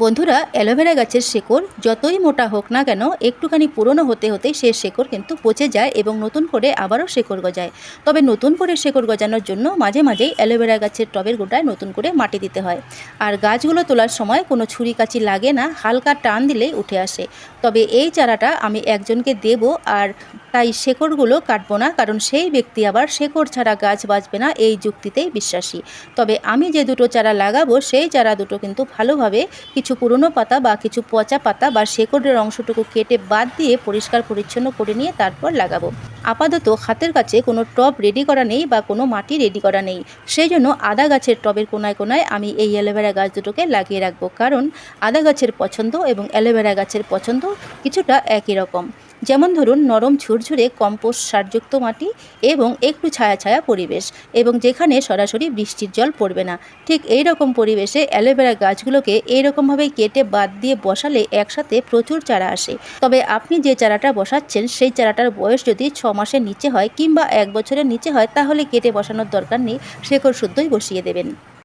বন্ধুরা, অ্যালোভেরা গাছের শেকড় যতই মোটা হোক না কেন একটুখানি পুরনো হতে হতে সে শেকড় কিন্তু পচে যায় এবং নতুন করে আবারও শেকড় গজায়। তবে নতুন করে শেকড় গজানোর জন্য মাঝে মাঝেই অ্যালোভেরা গাছের টবের গোড়ায় নতুন করে মাটি দিতে হয়। আর গাছগুলো তোলার সময় কোনো ছুরি কাঁচি লাগে না, হালকা টান দিলেই উঠে আসে। তবে এই চারাটা আমি একজনকে দেব, আর তাই শেকড়গুলো কাটবো না, কারণ সেই ব্যক্তি আবার শেকড় ছাড়া গাছ বাঁচবে না এই যুক্তিতেই বিশ্বাসী। তবে আমি যে দুটো চারা লাগাবো সেই চারা দুটো কিন্তু ভালোভাবে কিছু পুরনো পাতা বা কিছু পচা পাতা বা শেকড়ের অংশটুকু কেটে বাদ দিয়ে পরিষ্কার পরিচ্ছন্ন করে নিয়ে তারপর লাগাবো। আপাতত হাতের কাছে কোনো টব রেডি করা নেই বা কোনো মাটি রেডি করা নেই, সেই জন্য আদা গাছের টবের কোনায় কোনায় আমি এই অ্যালোভেরা গাছ দুটোকে লাগিয়ে রাখবো, কারণ আদা গাছের পছন্দ এবং অ্যালোভেরা গাছের পছন্দ কিছুটা একই রকম। যেমন ধরুন, নরম ঝুরঝুরে কম্পোস্ট সারযুক্ত মাটি এবং একটু ছায়া ছায়া পরিবেশ, এবং যেখানে সরাসরি বৃষ্টির জল পড়বে না, ঠিক এই রকম পরিবেশে অ্যালোভেরা গাছগুলোকে এইরকমভাবেই কেটে বাদ দিয়ে বসালে একসাথে প্রচুর চারা আসে। তবে আপনি যে চারাটা বসাচ্ছেন সেই চারাটার বয়স যদি 6 মাসের নিচে হয় কিংবা 1 বছরের নিচে হয়, তাহলে কেটে বসানোর দরকার নেই, শেকড় শুদ্ধই বসিয়ে দেবেন।